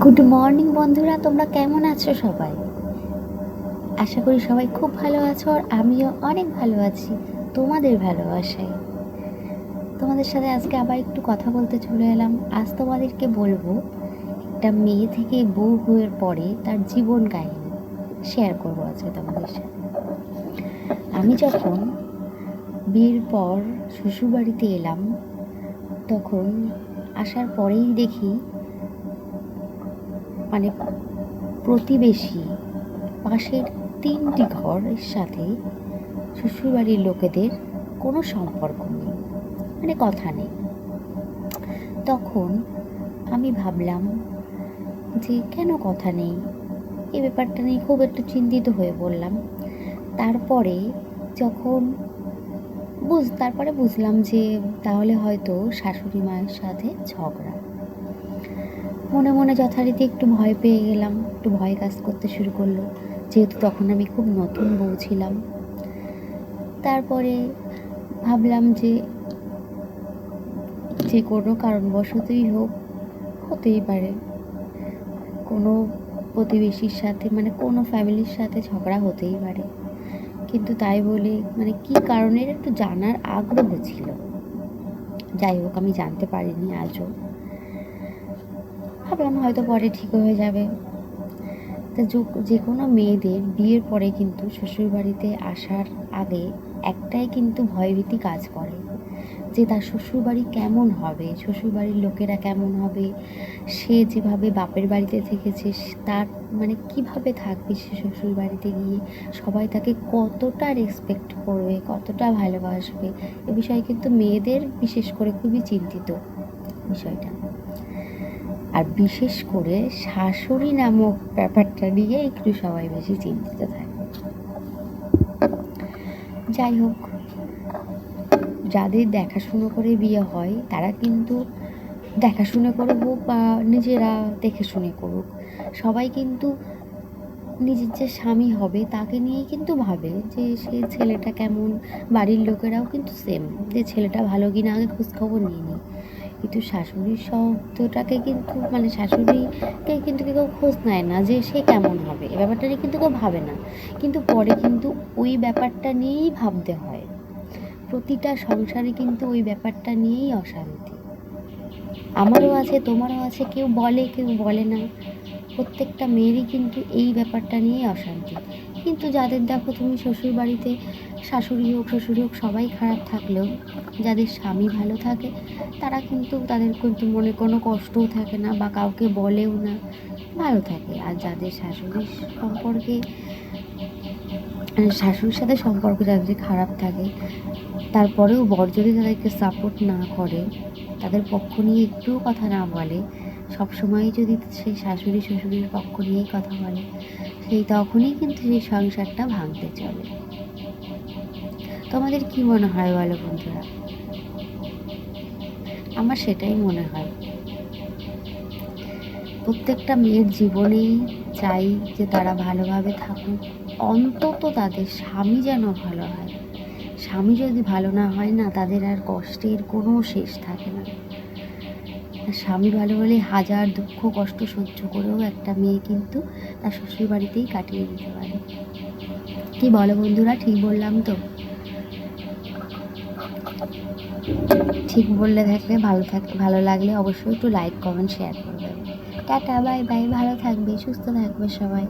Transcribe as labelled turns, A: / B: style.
A: Good morning বন্ধুরা, তোমরা কেমন আছো সবাই? আশা করি সবাই খুব ভালো আছো, আর আমিও অনেক ভালো আছি তোমাদের ভালোবাসায়। তোমাদের সাথে আজকে আবার একটু কথা বলতে চলে এলাম। আজ তোমাদেরকে বলবো একটা মেয়ে থেকে বউ হওয়ার পরে তার জীবন কাহিনী শেয়ার করবো আজকে তোমাদের সাথে। আমি যখন বিয়ের পর শ্বশুরবাড়িতে এলাম, তখন আসার পরেই দেখি মানে প্রতিবেশী পাশের 3টি ঘরের সাথে শ্বশুরবাড়ির লোকেদের কোনো সম্পর্ক নেই, মানে কথা নেই। তখন আমি ভাবলাম যে কেন কথা নেই, এই ব্যাপারটা নিয়ে খুব একটু চিন্তিত হয়ে পড়লাম। তারপরে যখন তারপরে বুঝলাম যে তাহলে হয়তো শাশুড়ি মায়ের সাথে ঝগড়া। মনে মনে যথারীতি একটু ভয় পেয়ে গেলাম, একটু ভয় কাজ করতে শুরু করলো, যেহেতু তখন আমি খুব নতুন বউ ছিলাম। তারপরে ভাবলাম যে যে কোনো কারণবশতই হোক, হতেই পারে কোনো প্রতিবেশীর সাথে, মানে কোনো ফ্যামিলির সাথে ঝগড়া হতেই পারে। কিন্তু তাই বলে কী কারণের একটু জানার আগ্রহ ছিল। যাই হোক, আমি জানতে পারিনি আজও। ভাবলাম হয়তো পরে ঠিক হয়ে যাবে। তা যে কোনো মেয়েদের বিয়ের পরে কিন্তু শ্বশুরবাড়িতে আসার আগে একটাই কিন্তু ভয়ভীতি কাজ করে, যে তার শ্বশুরবাড়ি কেমন হবে, শ্বশুরবাড়ির লোকেরা কেমন হবে, সে যেভাবে বাপের বাড়িতে থেকেছে তার কিভাবে থাকবে সে শ্বশুরবাড়িতে গিয়ে, সবাই তাকে কতটা রেসপেক্ট করবে, কতটা ভালোবাসবে। এ বিষয়ে কিন্তু মেয়েদের বিশেষ করে খুবই চিন্তিত বিষয়টা। আর বিশেষ করে শাশুড়ি নামক ব্যাপারটা নিয়ে একটু সবাই বেশি চিন্তিত থাকে। যাই হোক, যাদের দেখাশুনো করে বিয়ে হয় তারা কিন্তু দেখাশুনো করে হোক বা নিজেরা দেখে শুনে করুক, সবাই কিন্তু নিজের যে স্বামী হবে তাকে নিয়েই কিন্তু ভাবে যে সেই ছেলেটা কেমন। বাড়ির লোকেরাও কিন্তু সেম, যে ছেলেটা ভালো কিনা আগে খোঁজখবর নিয়ে নিই। কিন্তু শাশুড়ির শব্দটাকে কিন্তু শাশুড়িকে কিন্তু কেউ খোঁজ নেয় না যে সে কেমন হবে, এ ব্যাপারটা নিয়ে কিন্তু কেউ ভাবে না। কিন্তু পরে কিন্তু ওই ব্যাপারটা নিয়েই ভাবতে হয়। প্রতিটা সংসারে কিন্তু ওই ব্যাপারটা নিয়েই অশান্তি। আমারও আছে, তোমারও আছে, কেউ বলে কেউ বলে না। প্রত্যেকটা মেয়েরই কিন্তু এই ব্যাপারটা নিয়েই অশান্তি। কিন্তু যাদের দেখো তুমি শ্বশুরবাড়িতে শাশুড়ি হোক শ্বশুর হোক সবাই খারাপ থাকলেও যাদের স্বামী ভালো থাকে তারা কিন্তু তাদের কিন্তু মনে কোনো কষ্টও থাকে না বা কাউকে বলেও না, ভালো থাকে। আর যাদের শাশুড়ির সম্পর্কে শাশুড়ির সাথে সম্পর্ক যাদের খারাপ থাকে, তারপরেও বর যদি তাদেরকে সাপোর্ট না করে, তাদের পক্ষ নিয়ে একটুও কথা না বলে, সবসময় যদি সেই শাশুড়ি শ্বশুরের পক্ষ নিয়েই কথা বলে, সেই তখনই কিন্তু সেই সংসারটা ভাঙতে চলে। তোমাদের কি মনে হয় বলো বন্ধুরা? আমার সেটাই মনে হয়। প্রত্যেকটা মেয়ের জীবনেই চাই যে তারা ভালোভাবে থাকুক, অন্তত তাদের স্বামী যেন ভালো হয়। স্বামী যদি ভালো না হয় না, তাদের আর কষ্টের কোনো শেষ থাকে না। স্বামী ভালো হলে হাজার দুঃখ কষ্ট সহ্য করেও একটা মেয়ে কিন্তু তার শ্বশুর বাড়িতেই কাটিয়ে দিতে পারে। কি বলো বন্ধুরা, ঠিক বললাম তো? ঠিক বললে থাকলে ভালো লাগলে অবশ্যই একটু লাইক কমেন্ট শেয়ার করবে। টাটা, বাই বাই, ভালো থাকবে, সুস্থ থাকবে সবাই।